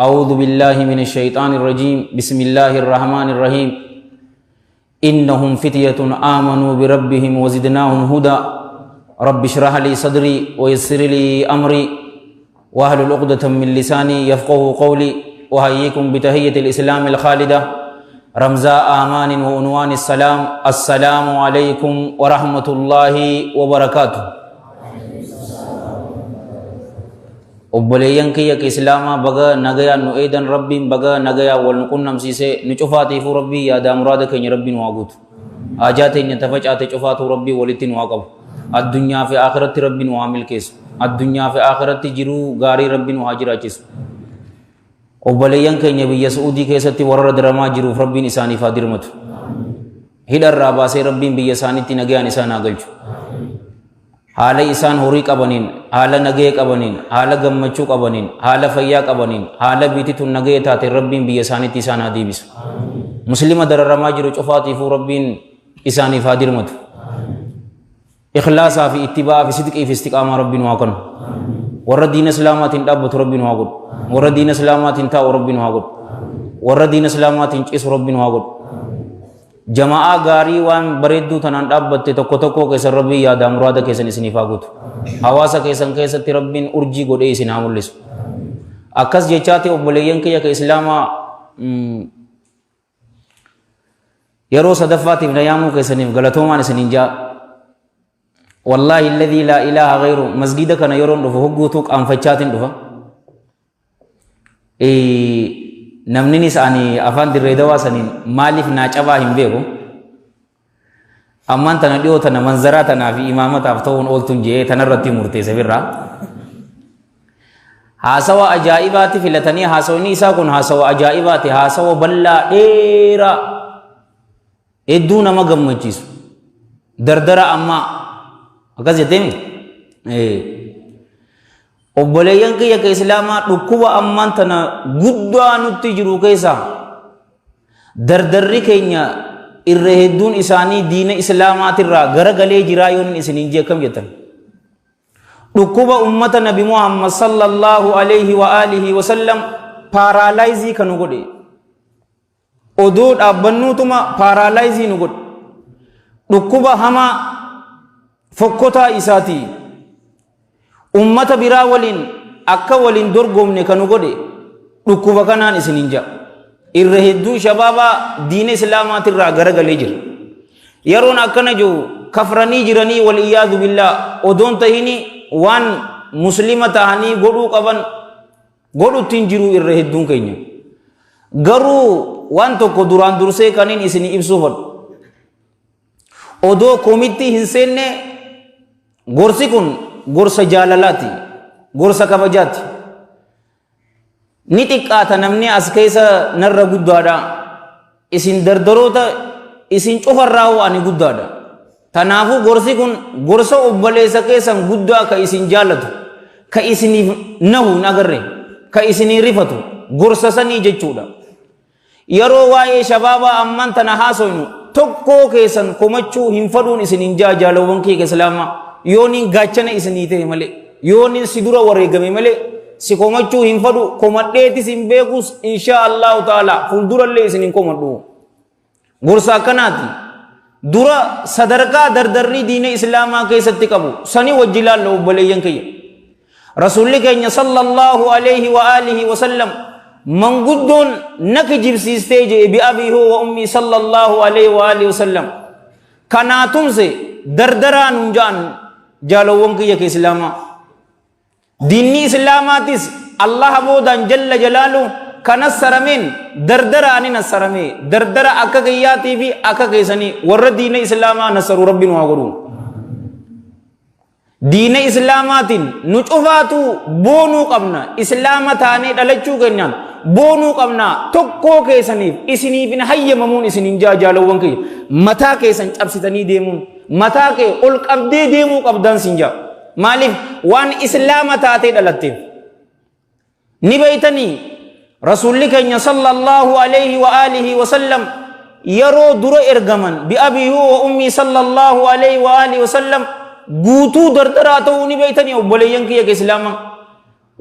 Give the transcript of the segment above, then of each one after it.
أعوذ بالله من الشيطان الرجيم بسم الله الرحمن الرحيم إنهم فتية آمنوا بربهم وزدناهم هدى رب اشرح لي صدري ويسر لي أمري واحلل عقدة من لساني يفقهوا قولي وهيئكم بتحية الإسلام الخالدة رمزاء آمان وعنوان السلام السلام عليكم ورحمة الله وبركاته. obboleeyyan kiyya ka islaamaa baga nagaya nu eedan rabbiin baga nagaya wal nu qunnamsiise nu cufaatiifu rabbii yaada muraada keenya rabbiin waa guutu haajaa teenya tafacaate cufaatu rabbii walitti nu haa qabu addunyaa fi aakiratti rabbiin waa milkeessu addunyaa fi aakiratti jiruu gaarii rabbiin waa jiraachisu. obboleeyyan keenya biyya Suudii keessatti warra diramaa jiruuf rabbiin isaaniif haa dirmatu hidharraa baasee rabbiin biyya isaaniitti nagayaan isaan haa galchu. haala isaan horii qabaniin haala nagaya qabaniin haala gammachuu qabaniin haala fayyaa qabaniin haala biitituun nagaya taate rabbiin biyya isaaniitti isaan haa deebisu. muslima dararamaa jiru cufaatiifuu rabbiin isaaniif haa dirmatu ikhlaasaa fi ittibaa fi sidqii fi istiqaamaa rabbiin waa kanu warra diina islaamaatiin dhaabbatu rabbiin waa godhu warra diina islaamaatiin taa'u rabbiin waa godhu warra diina islaamaatiin ciisu rabbiin waa godhu. jamaa gaarii waan bareedduu tanaan dhaabbatte tokko tokko keessan rabbii yaada muraada keessan isiniif haa guutu hawaasa keessan keessatti rabbiin urjii godhee isin haa mul'isu. akkas jechaati obboleeyyan kiyya ka islaamaa yeroo sadaffaatiif na yaamuu keessaniif galatoomaan isiniin jaa wallaahi alladhii laa ilaaha ghayru masgida kana yeroon dhufu hogguutuu qaanfachaatiin dhufa. namni isaanii afaan dirree dawaa saniin maaliif naa cabaa hin beeku ammaan tana dhiyoo tana manzaraa tanaa fi imaamataaf ta'uun ooltuun jee tanarratti murteesse birraa haasawa ajaa'ibaati filatanii haasawni isaa kun haasawa ajaa'ibaati haasawa bal'aa dheeraa hedduu nama gammachiisu dardara ammaa akkas jetteemi. obboleeyyan kiyya ka islaamaa dhukkuba ammaan tana guddaa nutti jiru keessa dardarri keenya irra hedduun isaanii diina islaamaatirraa garagalee jiraa yoon isiniin jee akkam jettan dhukkuba ummata nabi muhammad sallallahu alayhi wa alihi wa sallam paaraalaayizii kanu godhe odoo dhaabbannuutuma paaraalaayizii nu godhe dhukkuba hamaa fokkotaa isaatii ummata biraa waliin akka waliin dorgomne kanu godhe dhukkuba kanaan isiniin jaa irra hedduu shabaabaa diina islaamaatirraa garagalee jira yeroon akkana jiru kafranii jiranii wal iyyaadu billaa odoon tahini waan muslima tahanii godhuu qaban godhuttiin jiru irra hedduun keenya garuu waan tokko duraan dursee kaniin isinii ibsuu fadhu odoo komitti hin seenne gorsi kun gorsa jaalalaati gorsa kabajaati ni xiqqaata namni as keessa narra guddaadha isin dardaroota isin cufarraa waan guddaadha tanaafuu gorsi kun gorsa obboleessa keessan guddaa ka isin jaallatu ka isiniif nahu hin agarre ka isinii rifatu gorsa sanii jechuudha. yeroo waa'ee shabaabaa ammaan tana haasoynu tokkoo keessan komachuu hin fadhuun isiniin jaalawwan kee islaamaa yooniin gaachana isinii ta'e malee yooniin si dura wareegame malee si komachuu hin fadhu komadheetis hin beekus insha allahu ta'ala fuuldurallee isin hin komadhu gorsa akkanaati dura sadarkaa dardarrii diina islaamaa keessatti qabu sanii wajji laalla obboleeyyan kiyya rasuulli keenya sallallahu alayhi wa alihi wa sallam manguddoon naki jibsiistee jee bi'abii wa ummii sallallahu alayhi wa alihi wa sallam kanaatumse dardaraan hunjaan jaalawwan kiyya ka islaamaa diinni islaamaatis allah boodaan jalla jalaalu kanas sarameen dardara ani nasarame dardara akka kiyyaatii fi akka keessanii warra diina islaamaa nasaru rabbiin waa godhu diina islaamaatiin nu cufaatu boonuu qabna islaama taanee dhalachuu keenyaan boonuu qabna tokkoo keessaniif isiniif hin hayyamamuun isiniin jaalawwan kiyya mataa keessan cabsitanii deemuun mataa kee ol qabdee deemuu qabdan sinja maaliif waan islaama taatee dhalatteef ni beeytanii rasuulli keenya sallallahu alayhi wa alihi wa sallam yeroo dura ergaman bi'abii wa ummii sallallahu alayhi wa alihi wa sallam guutuu dardaraa ta'uu ni beeytanii obboleeyyan kiyya ka islaamaa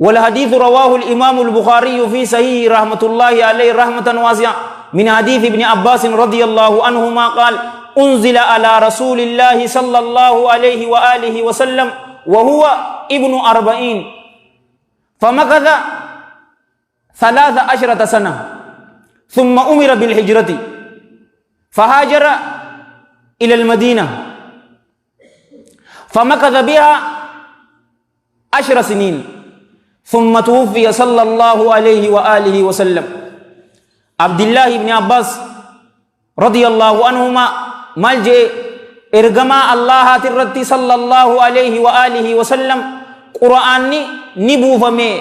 والحديث رواه الإمام البخاري في صحيح رحمة الله عليه رحمة واسعة من حديث ابن عباس رضي الله عنهما قال أنزل على رسول الله صلى الله عليه وآله وسلم وهو ابن 40 فمكث 13 سنة ثم أمر بالهجرة فهاجر إلى المدينة فمكث بها 10 سنين ثم توفي صلى الله عليه وآله وسلم. عبد الله بن عباس رضي الله عنهما ملجئ إرجما الله ترتي صلى الله عليه وآله وسلم قرآن نبو فمي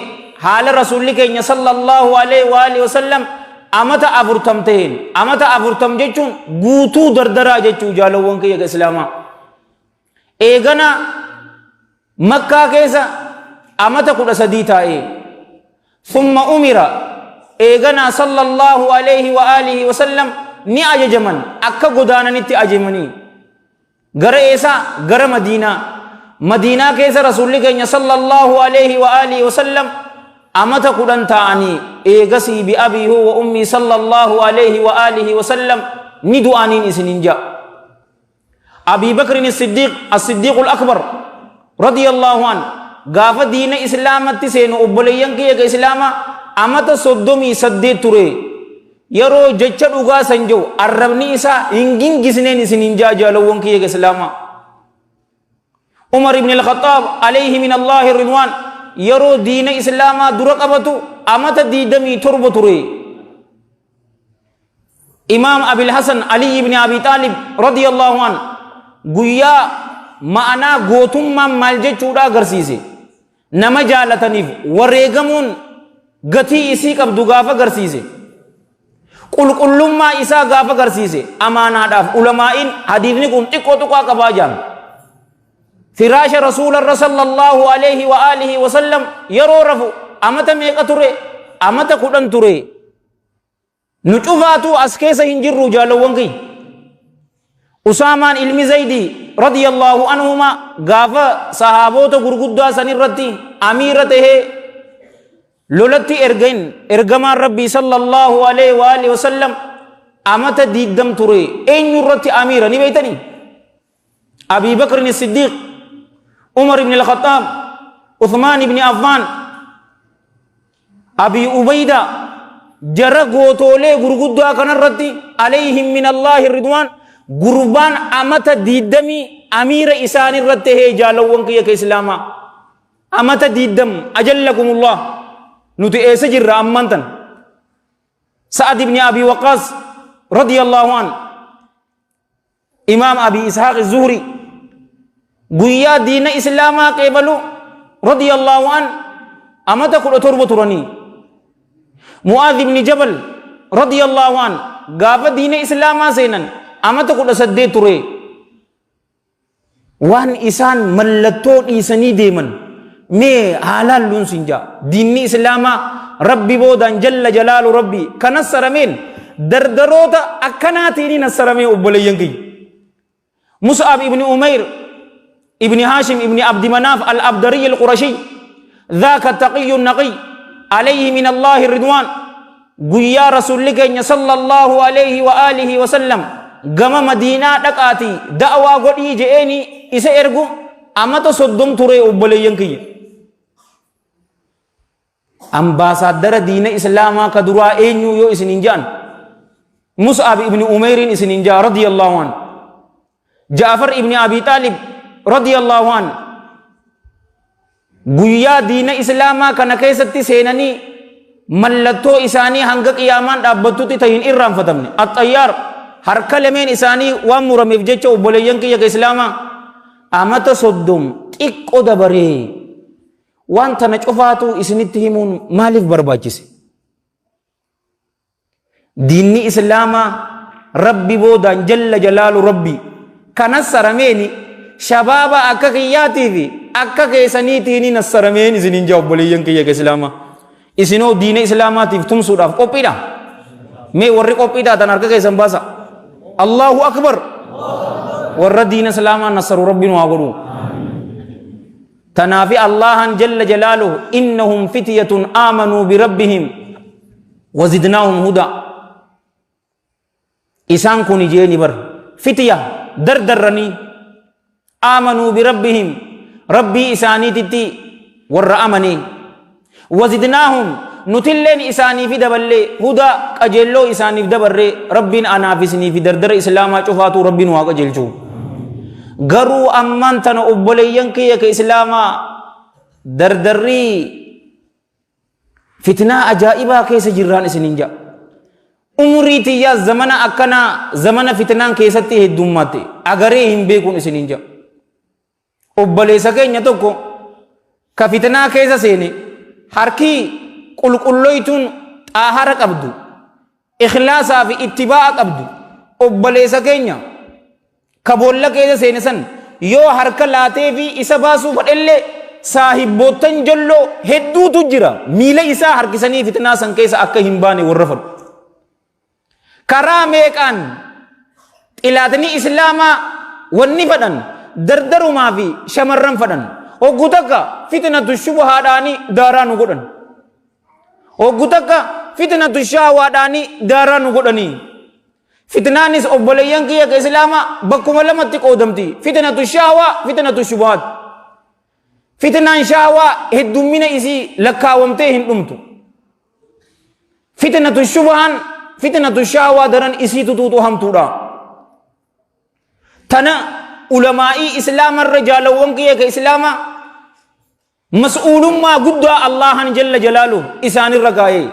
حال رسولك صلى الله عليه وآله وسلم أمتا أفرتمتين أمتا أفرتم جيشون قوتو دردرا جيشو جالوون كي إسلاما إيغنا مكة كيسا أمتا قد سديتا ثم أمر إيغنا صلى الله عليه وآله وسلم ni ajajaman akka godaananitti ajajamanii gara eessa gara madiinaa keessa rasuulli keenya sallallahu alaihi wa alihi wasallam amata 10 ta'anii eegasii bi abii wa ummii sallallahu alaihi wa alihi wasallam ni du'aniin isinin ja Abi Bakr as-Siddiq al-Akbar radiyallahu an gaafa diina islaamatti seenu obboleeyyan kiyya islaama amata 38 ture yeroo jecha dhugaa san jiru arrabni isaa hingingisneen isinin jaalawwan kiyya islaama Umar ibn al-Khattab alayhi min Allah ridwan yeroo diina islaama dura qabatu amata 27 ture Imam Abil Hasan Ali ibn Abi Talib radiyallahu an guyyaa ma'anaa gootummaan maal jechuudha agarsiise nama jaalataniif wareegamuun gatii isii qabdu gaafa agarsiise qulqullummaa isaa gaafa agarsiise amaanaadhaaf ulamaa'in hadiisni kun xiqqoo tuqaa qabaa jaan firaasha rasuularra sallallahu alaihi wa alihi wa sallam yeroo rafu amata meeqa ture amata 10 ture nu cufaatu as keessa hin jirru jaalawwan kiyya Usaamaan ilmi Zaydi radiyallahu anhuma gaafa sahaabota gurguddaa sanirratti amiira tahee lolatti ergamaan rabbii sallallahu alaihi wa alihi wasallam amata 20 ture eenyurratti amiira ni beeytanii Abi Bakr as-Siddiq Umar ibn al-Khattab Uthman ibn Affan Abi Ubayda jara gootoolee gurguddaa kanarratti alayhim min Allahi ridwan gurbaan amata 20 amiira isaanirratti hee jaalawwan kiyya islaama amata 20 ajallakumullah nuti eessa jirra ammantan Sa'ad ibn Abi Waqqas radiyallahu an Imam Abi Ishaq az-Zuhri guyyaa diina islaamaa qeebalu radiyallahu an amata 17 turanii Mu'adh ibn Jabal radiyallahu an gaafa diina islaamaa seenan amata 18 ture waan isaan mallattoo dhiisanii deeman mee haalaan luun sinja diinni islaamaa rabbi boodaan jalla jalaalu rabbi kanas sarameen dardaroota akkanaatiin nasaramee obboleeyyan kiyya Mus'ab ibn Umayr ibn Hashim ibn Abd Manaf al-Abdari al-Qurashi ذاك التقي النقي عليه من الله الرضوان guyyaa rasuulli keenya sallallahu alaihi wa alihi wa sallam gama madiinaa dhaqaati da'waa godhii je'eeni isa ergu amata 30 ture obboleeyyan kiyya ambaasaadara diina islaamaa ka duraa eenyu yoo isinin jaan Mus'ab ibn Umayrin isinin jaa radiyallahu an Ja'far ibn Abi Talib radiyallahu an guyyaa diina islaamaa kana keessatti seenanii mallattoo isaanii hanga qiyaamaan dhaabbattutti tahin irraanfatamne at-Tayyaar harka lameen isaanii waan murameef jecha obboleeyyan kiyya islaamaa amata 30 xiqqoo dabaree waan tana cufaatu isinitti himuun maaliif barbaachise diinni islaamaa rabbi boodaan jalla jalaalu rabbi kanas sarameeni shabaaba akka kiyyaatii fi akka keessaniitiin nassarameen isinin jaa obboleeyyan kiyya islaamaa isinoo diina islaamaatiif tumsuudhaaf qophiidha mee warri qophiidha tan harka keessan baasa Allahu akbar warra diina islaamaa nassaru rabbiin waa godhu تنافي الله جل جلاله إنهم فتية آمنوا بربهم وزدناهم هدى إسان كوني جيني بر فتية دردرني آمنوا بربهم ربي إساني تتي ور أمني وزدناهم نتلين إساني في دبل هدى أجلو إساني في دبر ربين أنا فيسني في دردر إسلاما شفاتو ربين واقع جلجو غرو أمان تنو أبوليين كي إسلاما دردري فتنة أجائبا كيس جران إسنينجا umrii tiyyaa zamana akkana zamana fitnaan keessatti heddummaate agaree hin beekun isinin jira obboleessa keenya tokko ka fitnaa keessa seene harki qulqulloytuun xaahara qabdu ikhlaasaa fi ittibaa'a qabdu obboleessa keenya ka boolla keessa seene san yoo harka laatee fi isa baasuu fadhellee saahibboottan jolloo hedduutu jira miila isaa harkisanii fitnaa san keessa akka hin baane warra fadhu karaa meeqaan xilaatanii islaamaa wanni fadhan dardarumaa fi shamarran fadhan hoggu takka fitnatu shubuhaadhaanii daaraa nu godhan hoggu takka fitnatu shaawaadhaanii daaraa nu godhanii fitnaanis obboleeyyan kiyya ka islaamaa bakkuma lamatti qoodamti fitnatu shaawaa fitnatu shubuhaat fitnaan shaawaa heddummina isii lakkaawamtee hin dhumtu fitnatu shubuhaan fitnatu shaawaa daran isii tutuutu hamtuudha tana ulamaa'ii islaamarra jaalawwan kiyya ka islaamaa mas'uulummaa guddaa allahan jalla jalaalu isaanirra kaayee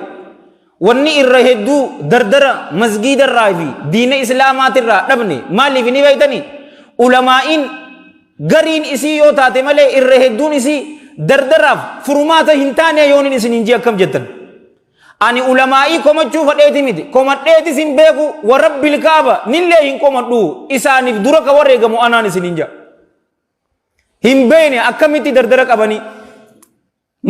wanni irra hedduu dardara masgiidarraa fi diina islaamaatirraa dhabne maaliif ni beeytani ulamaa'iin gariin isii yoo taate malee irra hedduun isii dardaraaf furmaata hin taane yoonin isin hin jee akkam jettan ani ulamaa'ii komachuu fadheeti miti komadheetis hin beeku wa rabbil kaaba nillee hin komadhu isaaniif dura ka wareegamu anaan isin hin jaa hin beeyne akkamitti dardara qabanii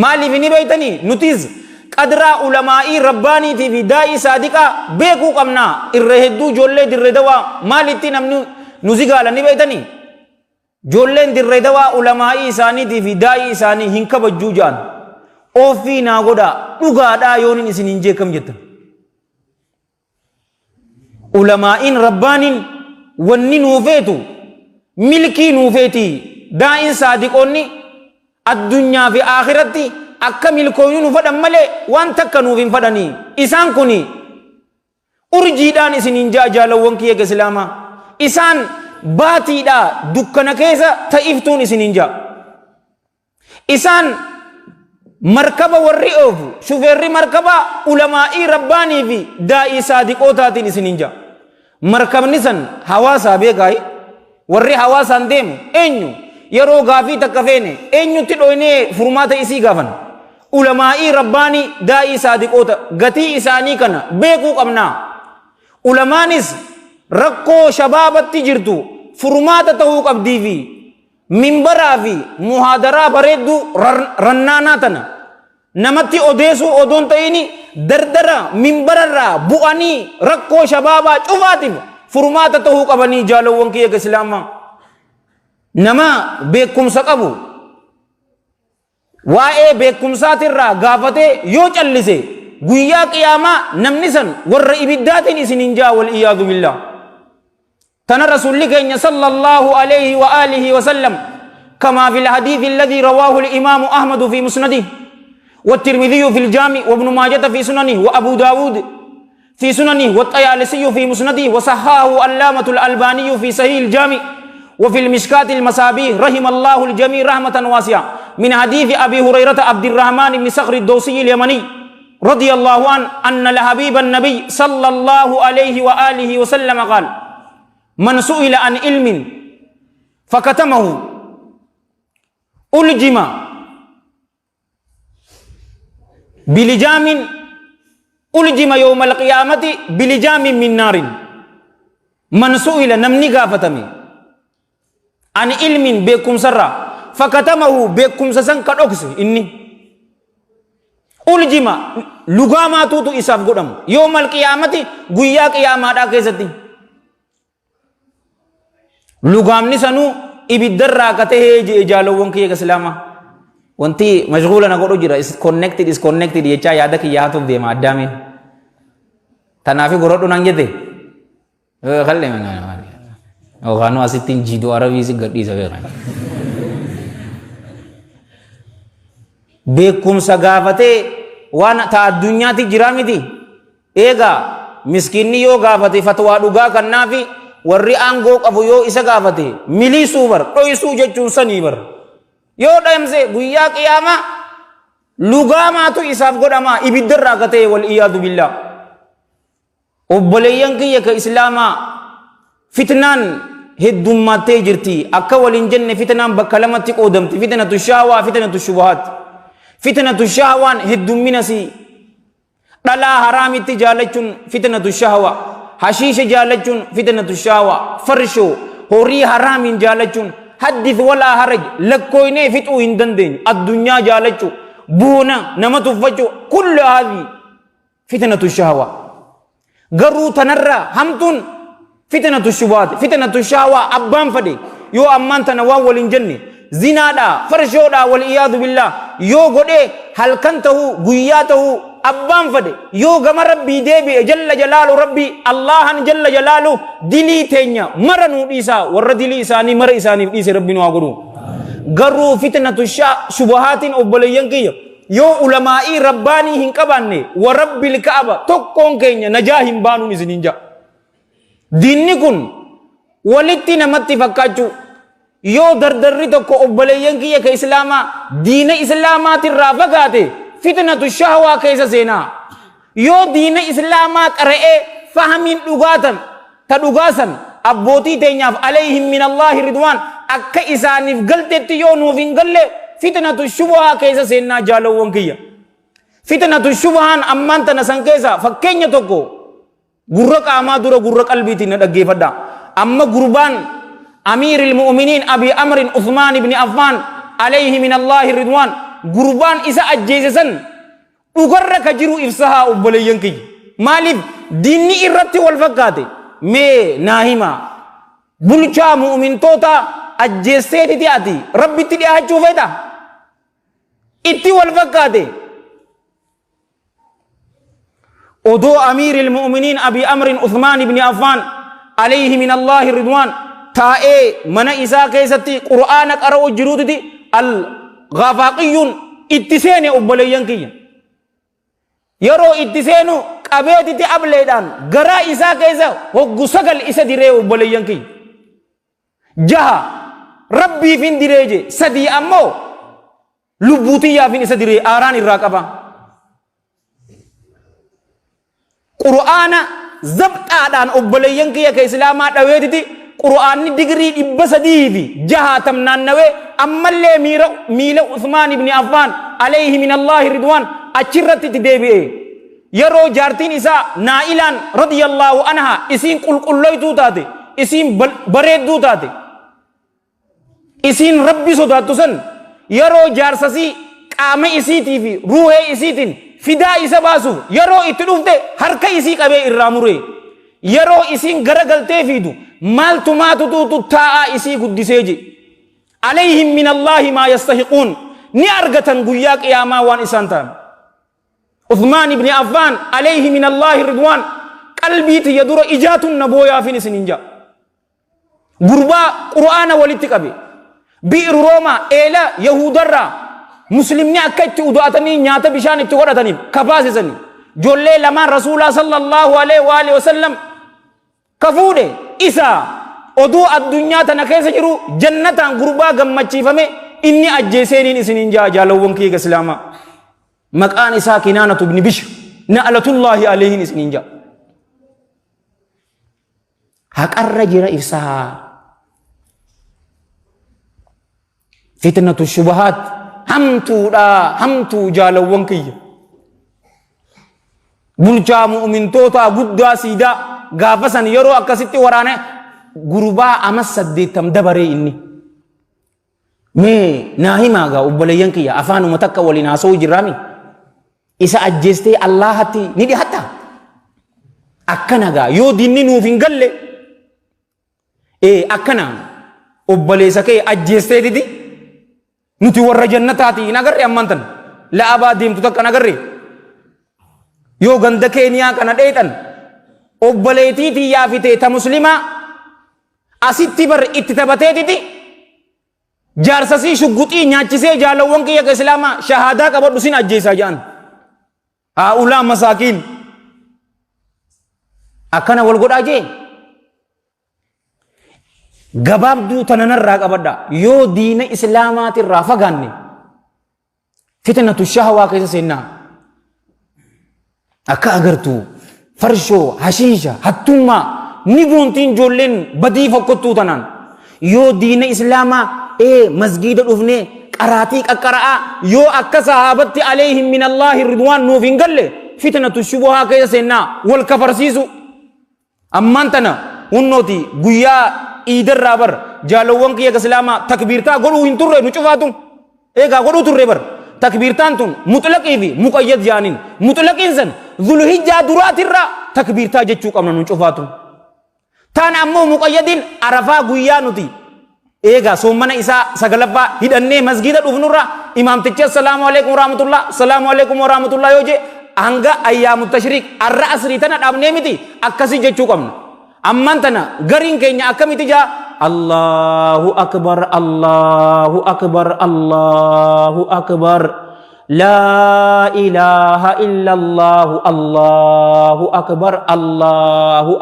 maaliif ni beeytanii nutis qadraa ulamaa'ii rabbaaniitii fi daa'ii saadiqaa beekuu qabnaa irra hedduu ijoollee dirree dawaa maalitti namni nu zigaala ni beeytanii ijoolleen dirree dawaa ulamaa'ii isaaniitii fi daa'ii isaanii hin kabajjuu ja'an ofii naa godhaa dhugaadhaa yoonin isin hin jeekam jettan ulamaa'iin rabbaaniin wanni nuufeetu milkii nuufeetii daa'in saadiqoonni addunyaa fi akhiratti akka milkooyni nu fadhan malee waan takka nuuf hin fadhanii isaan kuni urjiidhaan isin hin jaalawwan kiyya islaamaa isaan baatiidhaa dukkana keessa ta'iftuun isin hin jaa isaan markaba warri oofu shufeerri markaba ulamaa'ii rabbaanii fi daa'ii saadiqootaatiin isin hin jaa markabni san hawaasaa beekaayi warri hawaasaan deemu eenyu yeroo gaafii takka feene eenyutti dhoynee furmaata isii gaafan ulamaa'ii rabbaanii daa'ii saadiqoota gatii isaanii kana beekuu qabnaa ulamaanis rakkoo shabaabatti jirtu furmaata ta'uu qabdii fi minbaraa fi muhaadaraa bareedduu rannaanaa tana namatti odeessuu odoon ta'ini dardara minbararraa bu'anii rakkoo shabaabaa cufaatiif furmaata ta'uu qabanii jaalawwan kiyya islaamaa nama beekumsa qabu waa'ee beekumsaatirraa gaafatee yoo callise guyyaa qiyaamaa namni san warra ibiddaatiin isin hin jaa wal iyaadu billah تنا رسول كين صلى الله عليه وآله وسلم كما في الحديث الذي رواه الإمام أحمد في مسنده والترمذي في الجامع وابن ماجة في سننه وأبو داود في سننه والطيالسي في مسنده وصححه علامة الألباني في صحيح الجامع وفي المشكاة المصابيح رحم الله الجميع رحمة واسعة من حديث أبي هريرة عبد الرحمن بن صخر الدوسي اليمني رضي الله عنه أن لحبيب النبي صلى الله عليه وآله وسلم قال من سئل عن علم فكتمه ألجم بلجام ألجم يوم القيامة بلجام من نار من سئل نمني قافتمي عن علم بكم سرا فكتمه بكم سسن كالأكس إني ألجم لغاما توتو إساف قدام يوم القيامة قيا قيامة كيستي lugaamni sanuu ibiddarraa katee jee jaalawwan kiyya islaamaa wanti mashghuula na godhu jira is connected jecha yaada kiyyaatuuf deema addaame tanaafi gorodhu nan jette kallee yookaan asittiin jiiduu arabii si gadhiisa beekan beekumsa gaafatee waan ta addunyaatti jira miti eega miskiinni yoo gaafate fatwaa dhugaa kannaafi warri aangoo qabu yoo isa gaafate milisuu bar dhoysuu jechuun sanii bar yoo dhamse guyyaa qiyaamaa lugaamaatu isaaf godhama ibiddarraa akka ta'e wal iyaadu billaa obboleeyyan kiyya ka islaamaa fitnaan heddummattee jirti akka waliin jenne fitnaan bakka lamatti qoodamti fitnatu shaawaa fitnatu shubahaat fitnatu shaawaan heddumminasi dhalaa haraamitti jaalachuun fitnatu shaawaa hashiisha jaalachuun fitnatu shaawaa farshoo horii haraamiin jaalachuun haddith walaa haraj lakkooynee fixuu hin dandeenyu addunyaa jaalachuu buuna nama tuffachuu kullu haadhi fitnatu shaawaa garuu tanarra hamtuun fitnatu shubahaat fitnatu shaawaa abbaan fade yoo ammaan tana waan waliin jenne zinaadha farshoodha wal iyaadu billah yoo godhee halkan tahuu guyyaa tahuu abbaan fade yoo gama rabbii deebi'e jalla jalaalu rabbii allahan jalla jalaalu dilii teenya mara nuu dhiisaa warra dilii isaanii mara isaaniif dhiise rabbi nu haa godhu garuu fitnatu shubahaatiin obboleeyyan kiyya yoo ulamaa'ii rabbaanii hin qabaanne wa rabbil ka'aba tokkoon keenya najaa hin baanuun isiniin ja'a diinni kun walitti namatti fakkaachuu yoo dardarri tokko obboleeyyan kiyya ka islaamaa diina islaamaatirraa fagaate fitnatu shahwaa keessa seenaa yoo diina islaamaa qara'ee fahamiin dhugaatan ta dhugaasan abbootii teenyaaf alayhim min allaahi ridwaan akka isaaniif galtetti yoo nuuf hin galle fitnatu shubhaa keessa seenaa jaalawwan kiyya fitnatu shubhaan ammaan tana san keessa fakkeenya tokko gurra qaamaa dura gurra qalbiitiin na dhaggeeffadha amma gurbaan أمير المؤمنين أبي أمر عثمان بن عفان عليه من الله الرضوان قربان إسا أجيزسن أقرر كجرو إفسها أبليينكي مالف ديني إرتي والفقات مي ناهما بلچا مؤمن توتا أجيزتي تياتي ربي تدي أحجو فيدا إتي والفقات أدو أمير المؤمنين أبي أمر عثمان بن عفان عليه من الله الرضوان taa'ee mana isaa keessatti qur'aana qara'u jiruuti al-ghafaqiyyuun itti seene obboleeyyan kiyya yeroo itti seenu qabeetiti ableedhaan garaa isaa keessa hoggu sagal isa diree obboleeyyan kiyya jaha rabbiifin direeje sadii ammoo lubbuutiyyaafin isa diree aaraan irraa qaba qur'aana zabxaadhaan obboleeyyan kiyya ka islaamaa dhaweetiti qur'aanni digrii 360 naannawee ammallee miila Uthmaan ibn Affaan alayhi min Allaahi ridwaan achirratti itti deebi'e yeroo jaartiin isaa Naa'ilaan radiyallaahu anha isiin qulqulloytuu taate isiin bareedduu taate isiin rabbi sodaattu san yeroo jaarsasii qaama isiitii fi ruuhee isiitiin fidaa isa baasuuf yeroo itti dhufte harka isii qabee irraa mure yeroo isiin garagaltee fiidu مالتو ما تتوتو تاء إسي قدسيجي عليهم من الله ما يستحقون نيارغة قياك يا ما وان إسانتان عثمان بن عفان عليه من الله رضوان قلبي تيدور إجات النبويا في نسنينجا غربا قرآن ولتكبي بئر روما إلى يهودرا مسلمني أكيد أدواتني نياتا بشان اتقرأتني كباسسني جولي لما رسول صلى الله عليه وآله وسلم كفوده إسا oduu addunyaa tana keessa jiru jannataan gurbaa gammachiifame inni ajjeeseen isinin jaalawwan kiyya islaama maqaan isaa Kinaanatu ibn Bishr na'latullahi alayhi isinin jaa haqarra jira ibsaa fitnatu shubahat hamtuu jaalawwan kiyya bulchaa mu'mintoota guddaa siidaa gaafasan yeroo akkasitti waraane gurbaa amas 8 dabaree inni mee naahimaaga obboleeyyan kiyya afaanuma takka waliin haasa'uu jirraami isa ajjeestee allahatti ni dhihatta akkanagaa yoo dinni nuuf hin galle akkana obboleessa kee ajjeestee didi nuti warra jannataati hin agarre ammantan la'abaa deemtu takka hin agarre yoo ganda keeniyaa kana dheedhan obboleetiitii yaafitee ta muslimaa asitti bar itti taphateetiti jaarsasii shugguxii nyaachisee jaalawwan kiyya ka islaamaa shahaadaa qabadhu sin ajjeesaa jedhan haa'ulaa masaakiin akkana wal godhaa jee gabaabduu tananarraa qabadha yoo diina islaamaatirraa fagaanne fitnatu shahwaa keessa seennaa akka agartuu farshoo hashiisha hattummaa ni boontiin ijoolleen badii fokkottuu tanaan yoo diina islaamaa masgiida dhufnee qaraatii qaqqara'aa yoo akka sahaabatti alayhim min allaahi ridwaan nuuf hin galle fitnatu shubuhaa keessa seennaa wal kafarsiisu ammaan tana hunnooti guyyaa iidarraa bar jaalawwan kiyya ka islaamaa takbiirtaa godhuu hin turre nu cufaatu eegaa godhuu turre bar takbiirtaan tun mutlaqii fi muqayyad jaaniin mutlaqiin san zulhijjaa duraatirraa takbiirtaa jechuu qabna nu cufaatu taan ammoo muqayyadiin arafaa guyyaa nuti eegaa soommana isaa sagalaffaa hidhannee masgiida dhufnurra imaamtichi assalaamu alaikum warahmatullah assalaamu alaikum warahmatullah yoo jee hanga ayyaamu tashriiq arra asrii tana dhaabnee miti akkasii jechuu qabna ammaan tana gariin keenya akkamiti jaa Allahu akbar Allahu akbar Allahu akbar la ilaha illallah Allahu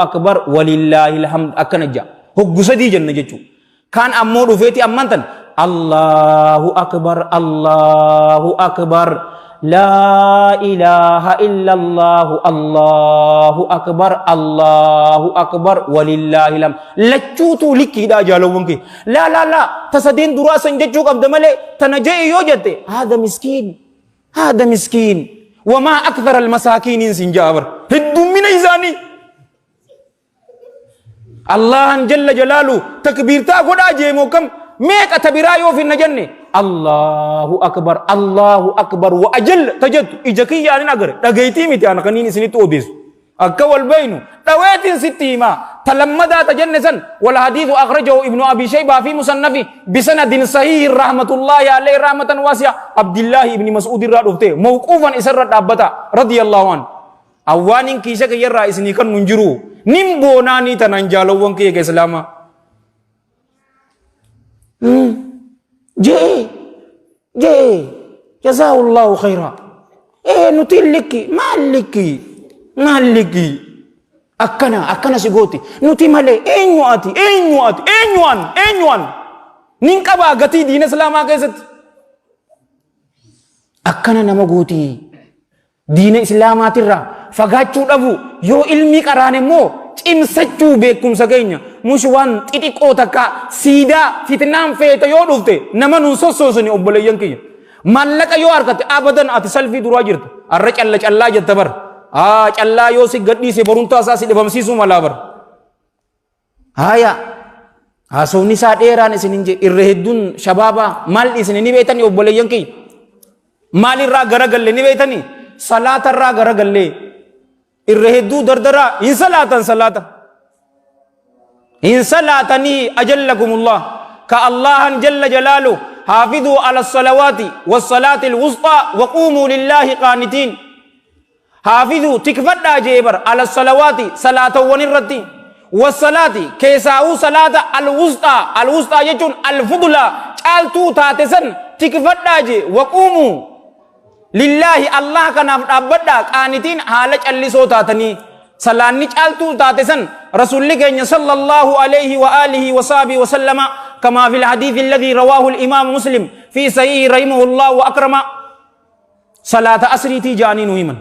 akbar walillahil hamd akkana jaa hoggu sadii jenna jechuu kan ammoo dhufeeti ammaan tana Allahu akbar لا إله إلا الله الله أكبر ولله الحمد لچوتو لكي دا جالوونك لا تصدين دراسا ججو قبل ملي تنجي يوجد هذا مسكين وما أكثر المساكين سنجابر هدو من إيزاني الله جل جلاله تكبير تا قد أجيمو كم ميك أتبرايو في النجنة الله أكبر وأجل تجد إجاكي يعني نقر تغيتي متي أنا كنيني سنتو أبيس أكوال بينو تويتين ستيما تلمدا تجنسا والحديث أخرجه ابن أبي شيبة في مصنفه بسند صحيح رحمة الله عليه رحمة واسعة عبد الله ابن مسعود الرادوفته موقوفا إسرت أبتا رضي الله عنه أوانين كيشا كي يرى إسني كان منجرو نمبوناني تنانجالو وانكي كإسلاما jazakallahu khaira nuti maaliki akkana si gooti nuti malee eenyuan nin qabaa gatii diina islaamaa keessatti akkana nama gooti diina islaamaatirraa fagaachuu dhabu yoo ilmi qaraan immoo cimsachuu beekumsa keenya mushi waan xixiqqoo takka siidaa fitnaan feete yoo dhufte nama nun sossoosani obboleeyyan kiyya mallaqa yoo harkate abadan ati salfii duraa jirta arra callaa jetta bar callaa yoo si gadhiise barumtaa isaa si dhibamsiisuu malaa bar haya haasofni isaa dheeraan isin hin jedhe irra hedduun shabaabaa maal isin ni beeytani obboleeyyan kiyya maalirraa garagalle ni beeytani salaatarraa garagalle irra hedduu dardaraa hin salaatanii ajallakumullah ka allahan jalla jalaalu حافظوا على الصلوات والصلاة الوسطى وقوموا لله قانتين حافظوا تكفد جيبر على الصلوات صلاة ونرتي والصلاة كيساو صلاة الوسطى يجون الفضلى قالتو تاتسن تكفد جي وقوموا لله الله كان أبدا قانتين حالك اللي صوتاتني صلاني قالتو تاتسن رسول الله صلى الله عليه وآله وصحبه وسلم كما في الحديث الذي رواه الإمام مسلم في صحيح رحمه الله وأكرم صلاة أسري جاني نويمن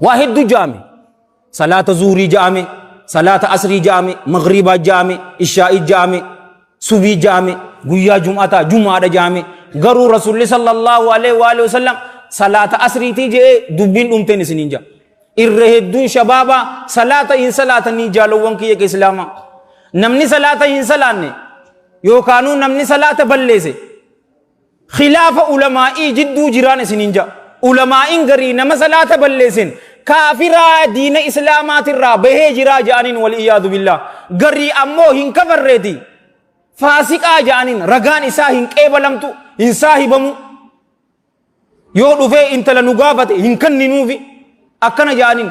واحد جامع صلاة زوري جامع صلاة أسري جامع مغربا جامع إشاء جامع صبي جامع قويا جمعة جامع غرو رسول الله صلى الله عليه وآله وسلم صلاة أسري جاء دبين أمتين سنين جا إرهدون شبابا صلاة إن صلاة نيجالوان كي إسلاما نمني صلاة إن صلاة يوكانو نمني صلاة بلّيسي خلاف علماء جدو جيران سنينجا علماء غري نما صلاة بلّيسين كافرا دين إسلامات الرا به جرا جانين والعياذ بالله غري أمو هن كفر ريتي faasiqaa ja'aniin ragaan isaa hin qeebalamtu hin saahibamu yoo dhufee intala nu gaafate hin kenninuufi akkana ja'aniin